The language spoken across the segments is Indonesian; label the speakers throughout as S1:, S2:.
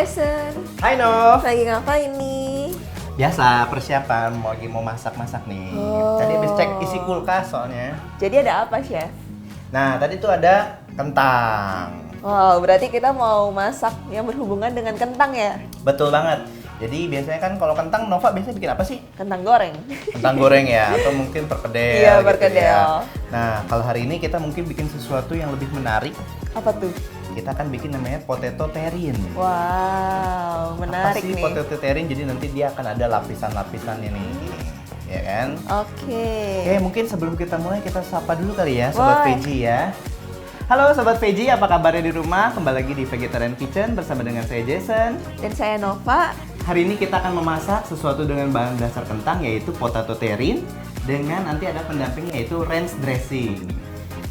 S1: Jason.
S2: Hai Nov.
S1: Lagi ngapain nih?
S2: Biasa persiapan lagi mau masak-masak nih. Tadi habis cek isi kulkas soalnya.
S1: Jadi ada apa, Chef?
S2: Nah, tadi tuh ada kentang.
S1: Wow, berarti kita mau masak yang berhubungan dengan kentang ya?
S2: Betul banget. Jadi biasanya kan kalau kentang Nova biasanya bikin apa sih?
S1: Kentang goreng.
S2: Kentang goreng ya, atau mungkin perkedel.
S1: Iya,
S2: gitu
S1: perkedel.
S2: ya. Nah, kalau hari ini kita mungkin bikin sesuatu yang lebih menarik.
S1: Apa tuh?
S2: Kita akan bikin namanya potato terrine.
S1: Wow, menarik
S2: apa sih
S1: nih.
S2: potato terrine? Jadi nanti dia akan ada lapisan-lapisannya nih. Ya kan?
S1: Oke.
S2: Oke, mungkin sebelum kita mulai kita sapa dulu kali ya Sobat
S1: Boleh.
S2: Veggie ya. Halo Sobat Veggie, apa kabarnya di rumah? Kembali lagi di Vegetarian Kitchen bersama dengan saya Jason.
S1: Dan saya Nova.
S2: Hari ini kita akan memasak sesuatu dengan bahan dasar kentang yaitu potato terrine dengan nanti ada pendampingnya yaitu ranch dressing.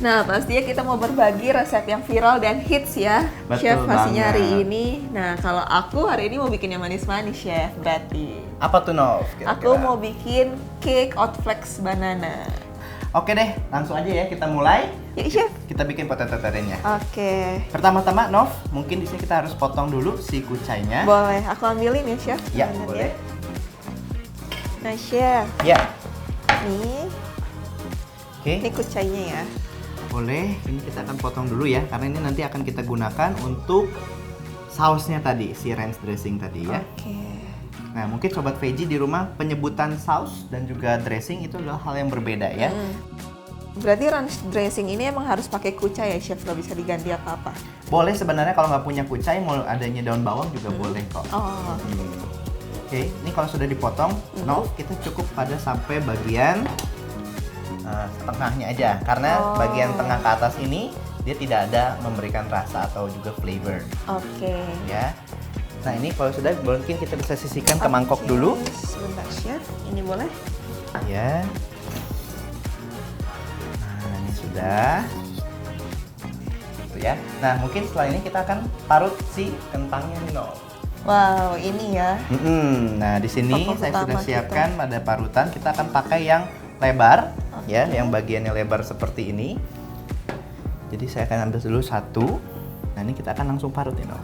S1: Nah, pastinya kita mau berbagi resep yang viral dan hits ya,
S2: Betul
S1: Chef, pastinya
S2: banget.
S1: hari ini. Nah, kalau aku hari ini mau bikin yang manis-manis, Chef, berarti.
S2: Apa tuh Nov? kira-kira?
S1: Aku mau bikin cake oat flakes banana.
S2: Oke deh, langsung aja ya kita mulai.
S1: Yuk, Chef.
S2: Kita bikin potato terrine-nya.
S1: Oke.
S2: Pertama-tama Nov, mungkin di sini kita harus potong dulu si kucainya.
S1: Boleh, aku ambilin ya, Chef.
S2: Ya,
S1: banananya.
S2: boleh.
S1: Nah, Chef,
S2: Ya,
S1: nih,
S2: oke.
S1: ini kucainya ya.
S2: Boleh, ini kita akan potong dulu ya, karena ini nanti akan kita gunakan untuk sausnya tadi, si ranch dressing tadi ya.
S1: Oke.
S2: Nah, mungkin Sobat Veggie di rumah penyebutan saus dan juga dressing itu adalah hal yang berbeda ya.
S1: Berarti ranch dressing ini emang harus pakai kucai ya, Chef? Gak bisa diganti apa-apa?
S2: Boleh sebenarnya kalau nggak punya kucai, mau adanya daun bawang juga boleh kok.
S1: Oh,
S2: Oke, ini kalau sudah dipotong, Nov, kita cukup pada sampai bagian tengahnya aja. Karena bagian tengah ke atas ini, dia tidak ada memberikan rasa atau juga flavor.
S1: oke.
S2: Ya. Nah ini kalau sudah mungkin kita bisa sisihkan ke mangkok
S1: Oke,
S2: dulu.
S1: Sebentar, Chef. Ini boleh?
S2: Ya. Nah ini sudah. Gitu ya. Nah mungkin setelah ini kita akan parut si kentangnya nih Nov.
S1: Wow, ini ya.
S2: Nah di sini
S1: Tokoh
S2: saya sudah
S1: utama
S2: siapkan pada parutan. Kita akan pakai yang lebar, ya, yang bagiannya lebar seperti ini. Jadi saya akan ambil dulu satu. Nah ini kita akan langsung parut ya Nov.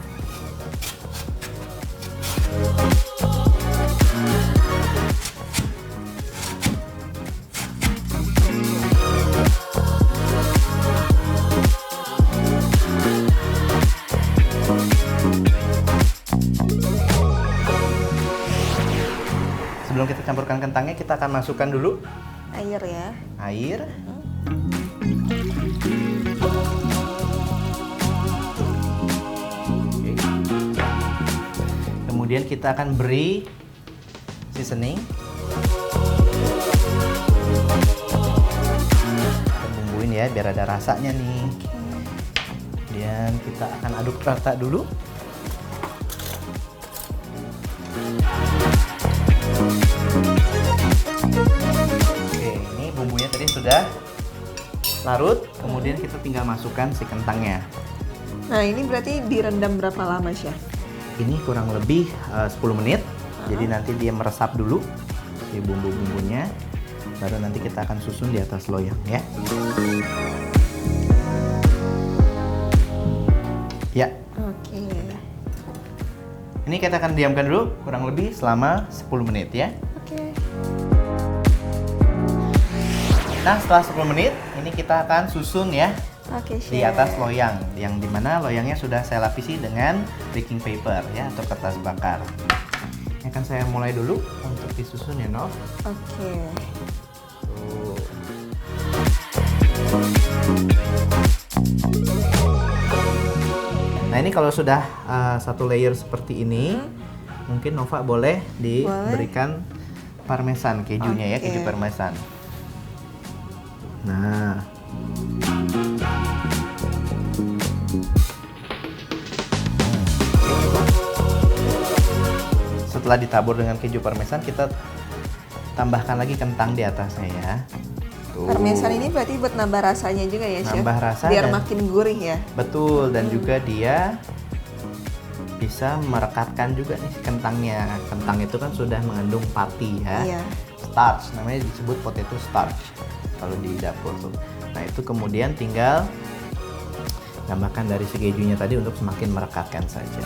S2: Sebelum kita campurkan kentangnya, kita akan masukkan dulu
S1: Air ya.
S2: air. Oke. Kemudian kita akan beri seasoning. Kita bumbuin ya biar ada rasanya nih. Kemudian kita akan aduk rata dulu. Oke, ini bumbunya tadi sudah larut. Kemudian kita tinggal masukkan si kentangnya.
S1: Nah, ini berarti direndam berapa lama, Chef?
S2: Ini kurang lebih 10 menit. Jadi nanti dia meresap dulu si bumbu-bumbunya. Baru nanti kita akan susun di atas loyang ya. Ya,
S1: Oke.
S2: ini kita akan diamkan dulu kurang lebih selama 10 menit ya.
S1: Oke.
S2: Nah, setelah 10 menit, ini kita akan susun ya
S1: Oke, Chef.
S2: di atas loyang, yang dimana loyangnya sudah saya lapisi dengan baking paper ya atau kertas bakar. Ini akan saya mulai dulu untuk disusun ya Nov.
S1: Oke.
S2: Tuh. Nah ini kalau sudah satu layer seperti ini, mungkin Nova boleh diberikan parmesan kejunya ya,
S1: Oke.
S2: keju parmesan. Nah. Setelah ditabur dengan keju parmesan, kita tambahkan lagi kentang di atasnya ya. Tuh.
S1: Parmesan ini berarti buat nambah rasanya juga ya, Chef?
S2: Nambah rasa
S1: Biar
S2: dan-
S1: makin gurih ya?
S2: Betul, dan juga dia bisa merekatkan juga nih si kentangnya. Kentang itu kan sudah mengandung pati ya.
S1: Iya.
S2: Starch, namanya disebut potato starch kalau di dapur tuh. Nah itu kemudian tinggal Tambahkan dari si kejunya tadi untuk semakin merekatkan saja.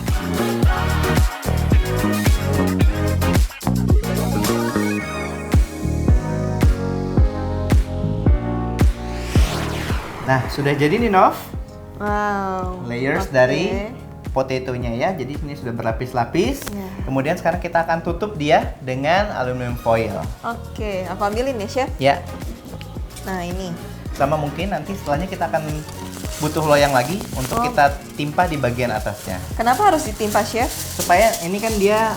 S2: Nah, sudah jadi nih Nov.
S1: Wow.
S2: Layers
S1: Oke.
S2: dari potatonya ya. Jadi ini sudah berlapis-lapis.
S1: Ya.
S2: Kemudian sekarang kita akan tutup dia dengan aluminium foil.
S1: Oke, aku ambilin ya chef.
S2: Ya,
S1: Nah ini.
S2: sama mungkin nanti setelahnya kita akan butuh loyang lagi untuk
S1: Oh.
S2: kita timpa di bagian atasnya.
S1: Kenapa harus ditimpa chef?
S2: Supaya ini kan dia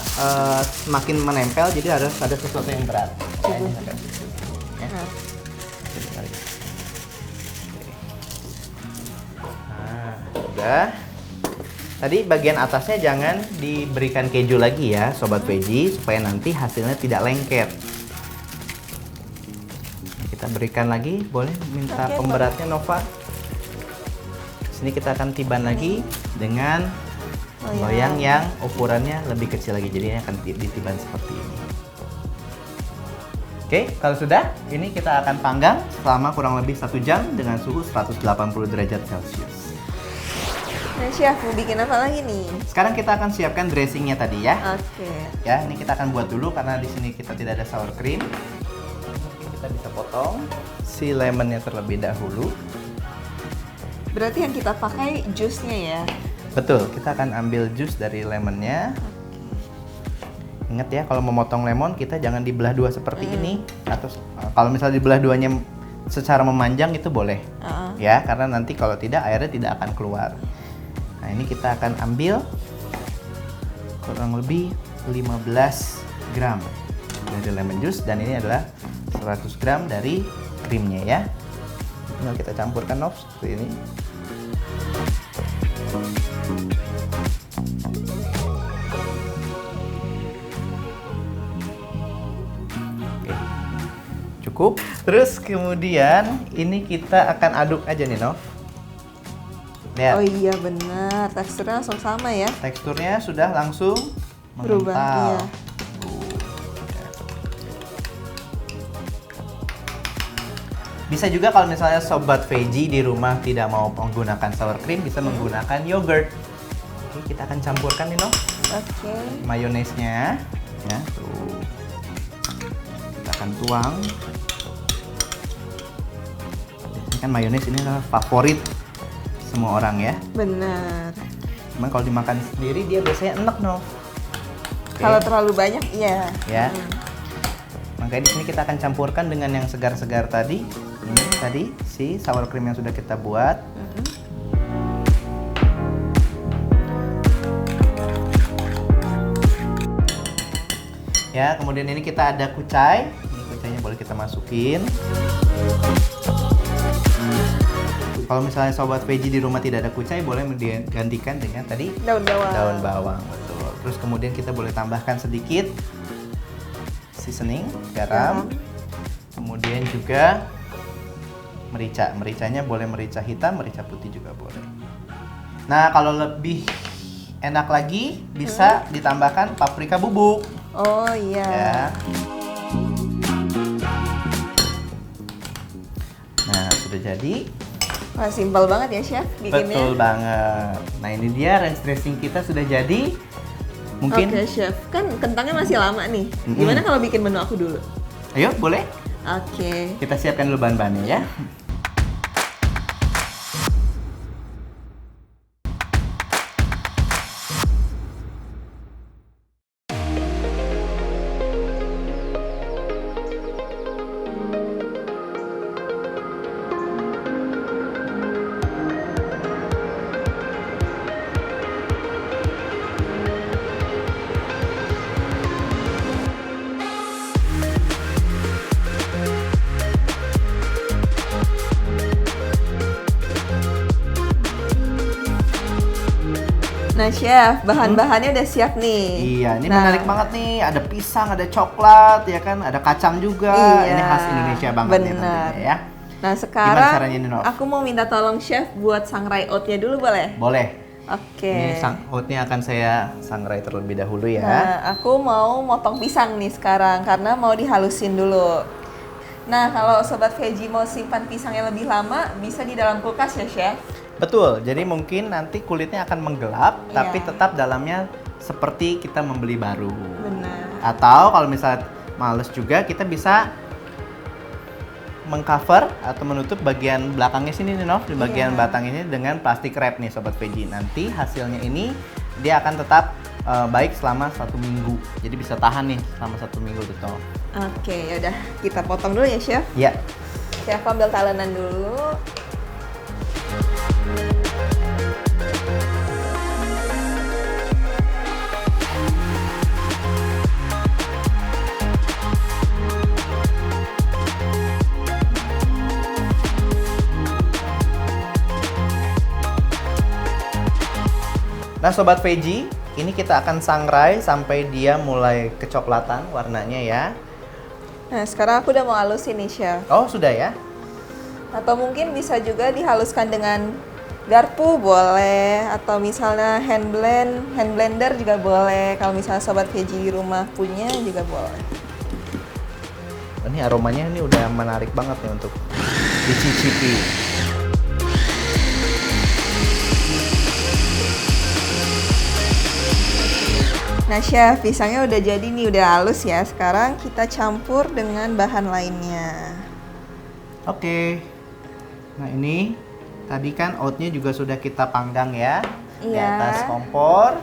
S2: semakin menempel, jadi harus ada sesuatu yang berat. Nah, ini agak gitu, ya.
S1: Nah,
S2: Jadi, tarik. Oke. Nah, udah. Tadi bagian atasnya jangan diberikan keju lagi ya, Sobat Veggie, supaya nanti hasilnya tidak lengket. Kita berikan lagi, boleh minta
S1: Oke,
S2: pemberatnya Nova. Sini kita akan tiban lagi dengan loyang yang ukurannya lebih kecil lagi, jadi ini akan ditiban seperti ini. Oke, kalau sudah, ini kita akan panggang selama kurang lebih 1 jam dengan suhu 180 derajat Celcius.
S1: Nah chef, mau bikin apa lagi nih?
S2: Sekarang kita akan siapkan dressingnya tadi ya.
S1: Oke.
S2: Ya, ini kita akan buat dulu karena di sini kita tidak ada sour cream. Mungkin kita bisa potong si lemonnya terlebih dahulu.
S1: Berarti yang kita pakai jusnya ya?
S2: Betul, kita akan ambil jus dari lemonnya. Ingat ya, kalau memotong lemon kita jangan dibelah dua seperti ini. Atau kalau misalnya dibelah duanya secara memanjang itu boleh. Ya, karena nanti kalau tidak airnya tidak akan keluar. Nah, ini kita akan ambil kurang lebih 15 gram dari lemon juice dan ini adalah 100 gram dari krimnya ya. Tinggal kita campurkan Nov seperti ini. Oke. Cukup. Terus kemudian ini kita akan aduk aja nih Nov. Lihat.
S1: Oh iya benar, teksturnya langsung sama ya?
S2: Teksturnya sudah langsung
S1: Berubah,
S2: mengental.
S1: iya.
S2: Bisa juga kalau misalnya Sobat Veggie di rumah tidak mau menggunakan sour cream, bisa menggunakan yogurt. Oke, kita akan campurkan nih, Nov.
S1: Oke.
S2: Mayonesnya. Ya, tuh. Kita akan tuang. Biasanya kan mayones ini adalah favorit semua orang ya.
S1: Benar.
S2: Cuman kalau dimakan sendiri dia biasanya enak, Nov. Oke.
S1: Kalau terlalu banyak, iya.
S2: Ya. Makanya di sini kita akan campurkan dengan yang segar-segar tadi. Ini tadi si sour cream yang sudah kita buat. Ya, kemudian ini kita ada kucai. Ini kucainya boleh kita masukin. Kalau misalnya Sobat Veggie di rumah tidak ada kucai, boleh digantikan dengan tadi
S1: Daun bawang.
S2: daun bawang, betul. Terus kemudian kita boleh tambahkan sedikit seasoning, garam. Kemudian juga merica. Mericanya boleh merica hitam, merica putih juga boleh. Nah, kalau lebih enak lagi bisa ditambahkan paprika bubuk.
S1: Oh iya.
S2: Ya. Nah, sudah jadi.
S1: Wah, simpel banget ya chef bikinnya.
S2: Betul banget. Nah, ini dia ranch dressing kita sudah jadi. Mungkin
S1: Oke chef, kan kentangnya masih lama nih. Gimana kalau bikin menu aku dulu?
S2: ayo boleh.
S1: Oke.
S2: Kita siapkan dulu bahan-bahannya ya.
S1: Nah chef, bahan-bahannya udah siap nih.
S2: Iya, ini
S1: Nah,
S2: menarik banget nih. Ada pisang, ada coklat, ya kan? Ada kacang juga.
S1: Iya,
S2: Ini khas Indonesia banget nih
S1: benar.
S2: tentunya ya.
S1: Nah
S2: Gimana
S1: sekarang
S2: caranya ini, Nov?
S1: aku mau minta tolong chef buat sangrai oatnya dulu boleh?
S2: Boleh.
S1: Oke.
S2: Ini oatnya akan saya sangrai terlebih dahulu ya.
S1: Nah, aku mau motong pisang nih sekarang karena mau dihalusin dulu. Nah, kalau Sobat Veggie mau simpan pisangnya lebih lama, bisa di dalam kulkas ya, Chef?
S2: Betul, jadi mungkin nanti kulitnya akan menggelap, tapi
S1: Iya.
S2: tetap dalamnya seperti kita membeli baru.
S1: Benar.
S2: Atau kalau misalnya males juga, kita bisa mengcover atau menutup bagian belakangnya sini nih, Nov, di bagian
S1: Iya.
S2: batang ini dengan plastik wrap nih, Sobat Veggie. Nanti hasilnya ini dia akan tetap baik selama 1 minggu. Jadi bisa tahan nih selama 1 minggu tuh, Nov.
S1: Oke, yaudah kita potong dulu ya, Chef.
S2: Ya.
S1: Chef ambil talenan dulu.
S2: Nah, Sobat Veggie, ini kita akan sangrai sampai dia mulai kecoklatan warnanya ya.
S1: Nah, sekarang aku udah mau halusin nih, Chef.
S2: Oh, sudah ya?
S1: Atau mungkin bisa juga dihaluskan dengan garpu boleh, atau misalnya hand blender juga boleh. Kalau misalnya Sobat Veggie di rumah punya juga boleh.
S2: Ini aromanya ini udah menarik banget nih untuk dicicipi.
S1: Nah, Chef, pisangnya udah jadi nih, udah halus ya. Sekarang kita campur dengan bahan lainnya.
S2: Oke. Nah, ini tadi kan oatnya juga sudah kita panggang ya di
S1: Iya.
S2: atas kompor.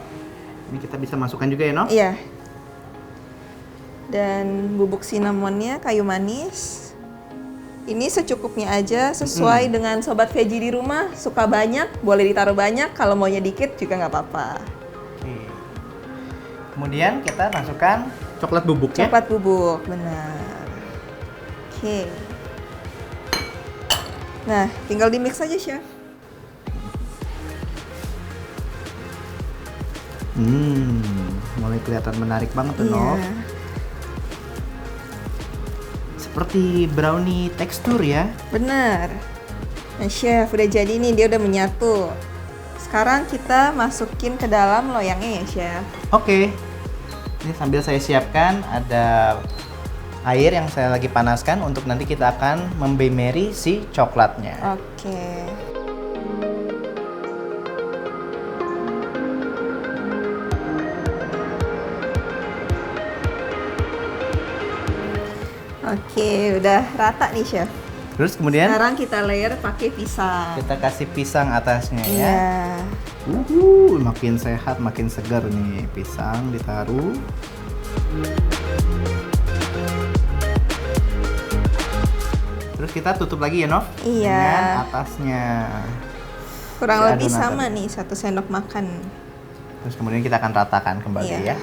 S2: Ini kita bisa masukkan juga ya, Nov?
S1: Iya. Dan bubuk cinnamonnya, kayu manis. Ini secukupnya aja, sesuai dengan Sobat Veggie di rumah. Suka banyak, boleh ditaruh banyak. Kalau maunya dikit juga nggak apa-apa.
S2: Oke. Kemudian kita masukkan coklat bubuk ya.
S1: Coklat bubuk, benar. Oke. Nah, tinggal di mix aja, Chef.
S2: Mulai kelihatan menarik banget tuh, Nov.
S1: Iya.
S2: Seperti brownie tekstur ya.
S1: Benar. Nah, Chef, udah jadi nih, dia udah menyatu. Sekarang kita masukin ke dalam loyangnya ya, Chef.
S2: Oke. Ini sambil saya siapkan ada air yang saya lagi panaskan untuk nanti kita akan membemeri si coklatnya.
S1: Oke. Oke, udah rata nih, Chef.
S2: Terus kemudian
S1: Sekarang kita layer pakai pisang.
S2: kita kasih pisang atasnya ya.
S1: Iya.
S2: Makin sehat, makin segar nih pisang ditaruh. Terus kita tutup lagi ya, Nov?
S1: Iya.
S2: Dengan atasnya.
S1: Kurang
S2: Si
S1: lebih
S2: adonan
S1: sama
S2: tadi.
S1: nih, 1 sendok makan.
S2: Terus kemudian kita akan ratakan kembali
S1: Iya.
S2: ya.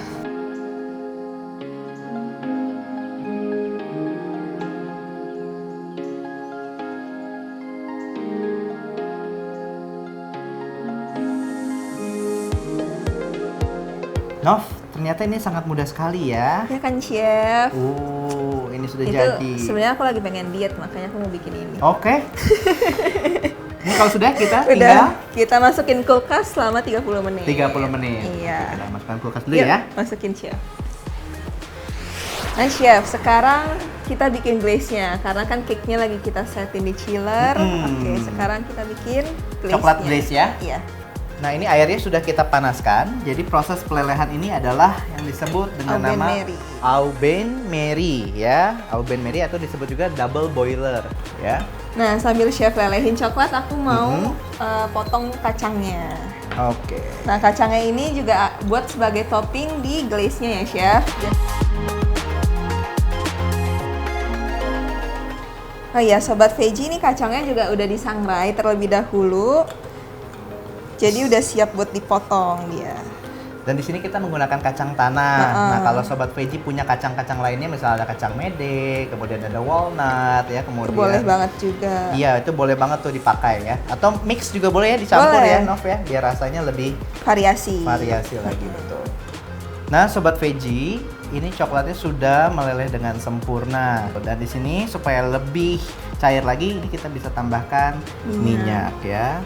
S2: Nov, ternyata ini sangat mudah sekali ya.
S1: Ya kan, Chef?
S2: Ini sudah
S1: Itu
S2: jadi.
S1: sebenarnya aku lagi pengen diet, makanya aku mau bikin ini.
S2: Oke. Ini kalau sudah kita
S1: Udah,
S2: tinggal
S1: kita masukin kulkas selama 30 menit.
S2: 30 menit.
S1: Iya.
S2: Kita masukkan kulkas dulu
S1: Yuk,
S2: ya.
S1: masukin, Chef. Nah, Chef, sekarang kita bikin glaze-nya. Karena kan cake-nya lagi kita setin di chiller. Oke, sekarang kita bikin glaze-nya.
S2: Coklat glaze ya?
S1: Iya.
S2: Nah, ini airnya sudah kita panaskan. Jadi proses pelelehan ini adalah yang disebut dengan
S1: Aubaine
S2: nama
S1: Marie.
S2: Aubaine Marie ya. Aubaine Marie atau disebut juga double boiler ya.
S1: Nah, sambil Chef lelehin coklat, aku mau potong kacangnya.
S2: Oke.
S1: Nah, kacangnya ini juga buat sebagai topping di glaze-nya ya, Chef. Oh iya, Sobat Veggie, ini kacangnya juga udah disangrai terlebih dahulu. Jadi udah siap buat dipotong dia.
S2: Dan di sini kita menggunakan kacang tanah. Nah, kalau Sobat Veggie punya kacang-kacang lainnya, misalnya ada kacang mede, kemudian ada walnut ya, kemudian
S1: Boleh banget juga.
S2: Iya, itu boleh banget tuh dipakai ya. Atau mix juga boleh ya, dicampur
S1: Boleh.
S2: ya, Nov ya, biar rasanya lebih
S1: Variasi.
S2: lagi betul. Nah, Sobat Veggie, ini coklatnya sudah meleleh dengan sempurna. Dan di sini supaya lebih cair lagi, ini kita bisa tambahkan minyak ya.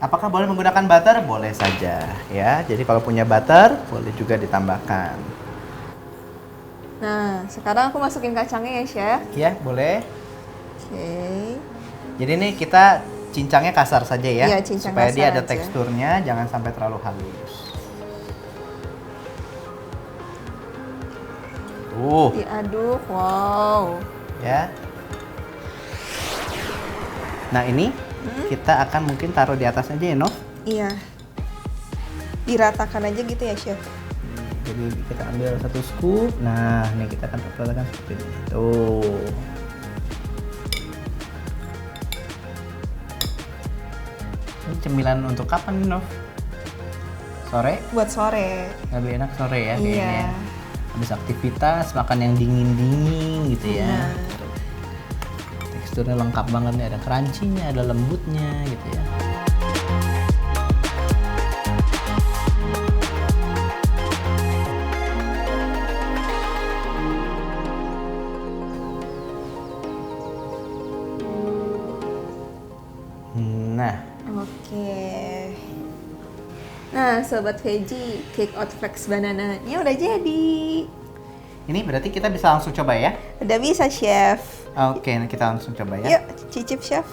S2: Apakah boleh menggunakan butter? Boleh saja ya. Jadi kalau punya butter, boleh juga ditambahkan.
S1: Nah, sekarang aku masukin kacangnya ya, Chef.
S2: Ya, boleh.
S1: Oke.
S2: Jadi ini kita cincangnya kasar saja ya,
S1: Iya, cincang
S2: supaya dia
S1: kasar
S2: ada
S1: aja.
S2: teksturnya, jangan sampai terlalu halus.
S1: Diaduk, wow.
S2: Ya. Nah ini kita akan mungkin taruh di atas aja ya, Nov.
S1: Iya. Diratakan aja gitu ya, Chef.
S2: Jadi kita ambil satu scoop. Nah, ini kita akan ratakan seperti ini. Tuh. Ini cemilan untuk kapan nih, Nov? Sore?
S1: Buat sore.
S2: Lebih enak sore ya
S1: Iya.
S2: kayaknya. Habis aktivitas, makan yang dingin-dingin gitu ya.
S1: Nah.
S2: Teksturnya lengkap banget nih, ada crunchy-nya, ada lembutnya gitu ya. Nah,
S1: Oke. Nah, sobat veggie, cake oat flakes banana-nya udah jadi.
S2: ini berarti kita bisa langsung coba ya?
S1: Udah bisa, Chef.
S2: Oke, nah kita langsung coba ya.
S1: Yuk, cicip, Chef.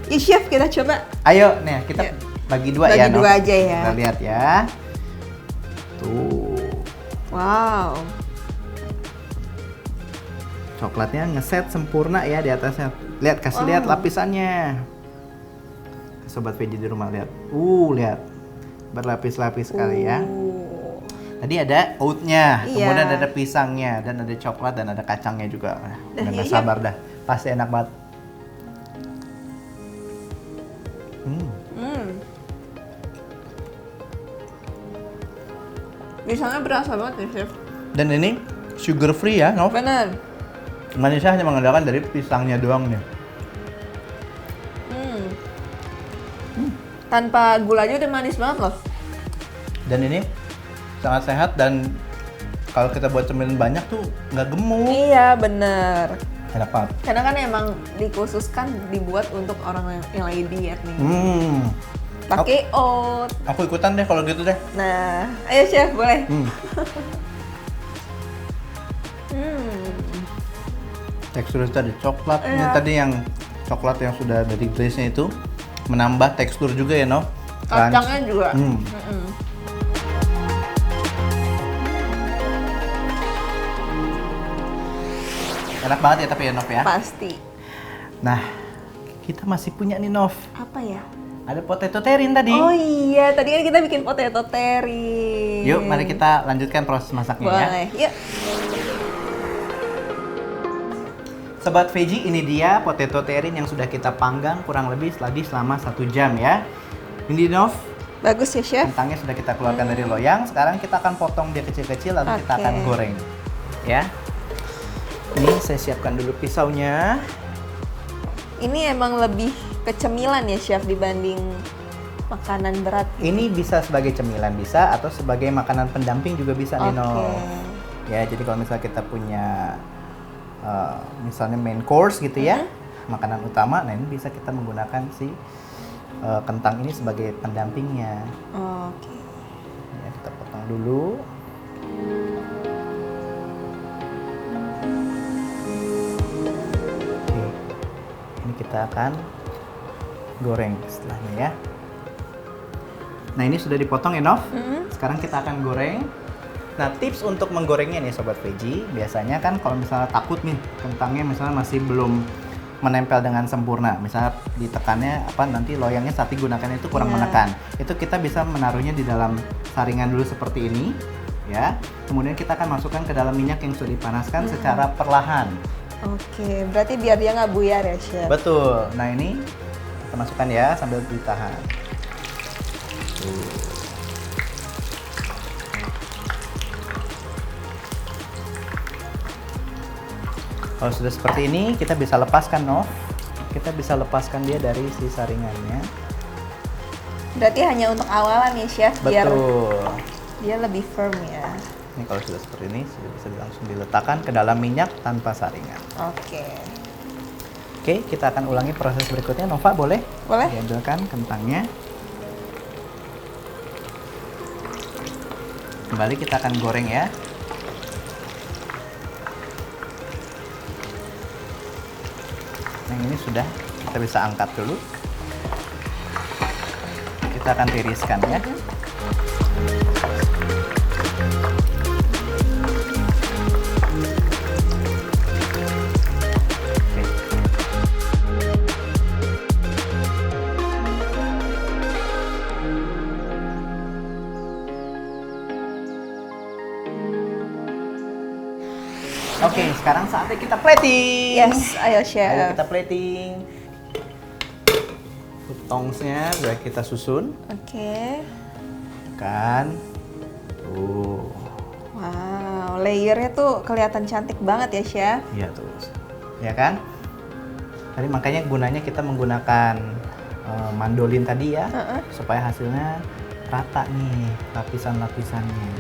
S1: Yuk, Chef, kita coba.
S2: Ayo, nih kita
S1: Yuk.
S2: bagi dua
S1: Bagi
S2: ya. Nov.
S1: dua aja ya.
S2: Kita lihat ya. Tuh,
S1: Wow.
S2: coklatnya ngeset sempurna ya di atasnya. Lihat, kasih lihat
S1: Wow.
S2: lapisannya. Sobat veggie di rumah lihat. Lihat. Berlapis-lapis sekali ya. Tadi ada oatnya,
S1: Iya.
S2: kemudian ada pisangnya, dan ada coklat dan ada kacangnya juga. Udah nggak
S1: iya.
S2: sabar dah. Pasti enak banget.
S1: Pisangnya berasa banget nih, Chef.
S2: Dan ini sugar free ya, Nov.
S1: Bener.
S2: Manisnya hanya mengandalkan dari pisangnya doang nih.
S1: Tanpa gulanya udah manis banget loh.
S2: Dan ini sangat sehat dan kalau kita buat cemilan banyak tuh nggak gemuk.
S1: Iya, bener.
S2: Enak banget.
S1: Karena kan emang dikhususkan dibuat untuk orang yang lagi diet nih. Pakai oat.
S2: Aku ikutan deh kalau gitu deh.
S1: Nah, ayo Chef, boleh.
S2: Teksturnya tadi coklat. Ini
S1: Iya.
S2: tadi yang coklat yang sudah dari glaze-nya itu menambah tekstur juga ya, Nov.
S1: Kacangnya juga.
S2: Enak banget ya tapi ya, Nov ya.
S1: Pasti.
S2: Nah, kita masih punya nih, Nov.
S1: Apa ya?
S2: Ada potato terrine tadi.
S1: Oh iya, tadi kan kita bikin potato terrine.
S2: Yuk, mari kita lanjutkan proses masaknya ya.
S1: Boleh. Yuk.
S2: Sobat veggie, ini dia potato terrine yang sudah kita panggang kurang lebih lagi selama 1 jam ya. Ini Nov,
S1: Bagus ya, Chef.
S2: kentangnya sudah kita keluarkan dari loyang. Sekarang kita akan potong dia kecil-kecil lalu kita
S1: Oke.
S2: akan goreng. Ya. Ini saya siapkan dulu pisaunya.
S1: Ini emang lebih kecemilan ya, Chef, dibanding makanan berat.
S2: Ini bisa sebagai cemilan bisa atau sebagai makanan pendamping juga bisa nih,
S1: Oke.
S2: Nov. Ya, jadi kalau misalnya kita punya misalnya main course gitu ya, makanan utama, nah ini bisa kita menggunakan si kentang ini sebagai pendampingnya.
S1: Oke.
S2: Ya, kita potong dulu. Oke. Ini kita akan goreng setelahnya ya. Nah, ini sudah dipotong ya, Nov. Sekarang kita akan goreng. Nah, tips untuk menggorengnya nih Sobat Veggie, biasanya kan kalau misalnya takut nih kentangnya misalnya masih belum menempel dengan sempurna, misalnya ditekannya nanti loyangnya saat digunakan itu kurang
S1: Iya.
S2: menekan, itu kita bisa menaruhnya di dalam saringan dulu seperti ini ya, kemudian kita akan masukkan ke dalam minyak yang sudah dipanaskan secara perlahan.
S1: Oke, berarti biar dia nggak buyar ya, Chef.
S2: Betul. Nah, ini kita masukkan ya sambil ditahan. Kalau sudah seperti ini, kita bisa lepaskan, Nov. Kita bisa lepaskan dia dari si saringannya.
S1: Berarti hanya untuk awalan ya, Chef, biar
S2: Betul.
S1: dia lebih firm ya.
S2: Ini kalau sudah seperti ini, sudah bisa langsung diletakkan ke dalam minyak tanpa saringan.
S1: Oke.
S2: Oke, kita akan ulangi proses berikutnya. Nova, boleh?
S1: Boleh.
S2: Diambilkan kentangnya. Kembali kita akan goreng ya. Yang ini sudah, kita bisa angkat dulu. Kita akan tiriskan ya. Oke, sekarang saatnya kita plating.
S1: Yes, ayo
S2: Ayo
S1: chef.
S2: kita plating. Tongsnya sudah kita susun,
S1: Oke.
S2: kan? Tuh,
S1: Wow, layernya tuh kelihatan cantik banget ya chef.
S2: iya tuh, ya kan? Tadi makanya gunanya kita menggunakan mandolin tadi ya, supaya hasilnya rata nih lapisan-lapisannya.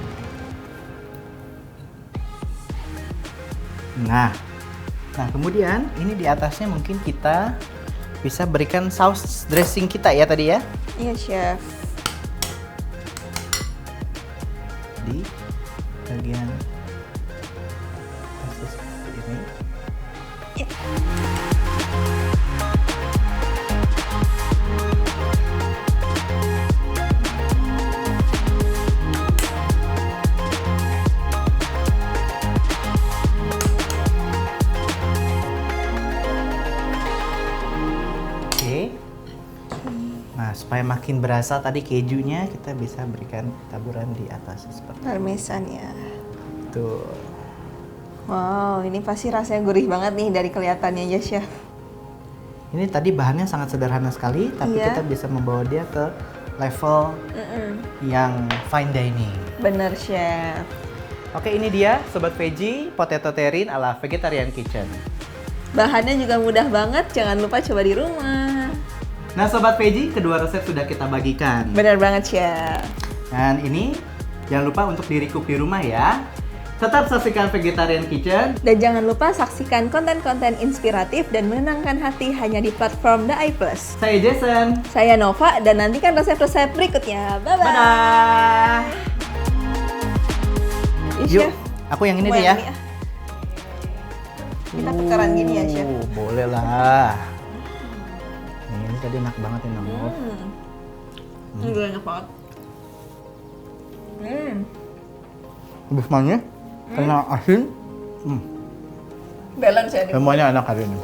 S2: Nah kemudian ini di atasnya mungkin kita bisa berikan saus dressing kita ya tadi ya.
S1: Iya chef.
S2: Di bagian atas seperti ini. Oke. Nah, supaya makin berasa tadi kejunya, kita bisa berikan taburan di atas seperti
S1: Parmesan ya.
S2: itu.
S1: Wow, ini pasti rasanya gurih banget nih dari kelihatannya ya chef.
S2: Ini tadi bahannya sangat sederhana sekali, tapi
S1: Iya.
S2: kita bisa membawa dia ke level yang fine dining.
S1: Bener chef.
S2: Oke, ini dia Sobat Veggie Potato Terrine ala Vegetarian Kitchen.
S1: Bahannya juga mudah banget, jangan lupa coba di rumah.
S2: Nah Sobat Veggie, kedua resep sudah kita bagikan.
S1: Bener banget chef.
S2: Dan ini jangan lupa untuk di-recook di rumah ya. Tetap saksikan Vegetarian Kitchen.
S1: Dan jangan lupa saksikan konten-konten inspiratif dan menenangkan hati hanya di platform The iPlus.
S2: Saya Jason.
S1: Saya Nova dan nantikan resep-resep berikutnya. Bye-bye.
S2: Dadah.
S1: Iya,
S2: Yuk, aku yang ini
S1: Gua
S2: deh ya.
S1: yang ini Kita tukeran gini ya, Chef.
S2: Boleh lah. Ini tadi enak banget ya, Nov.
S1: Ini juga enak banget.
S2: Lebih manis, karena asin.
S1: Balance ya.
S2: Semuanya enak hari ini.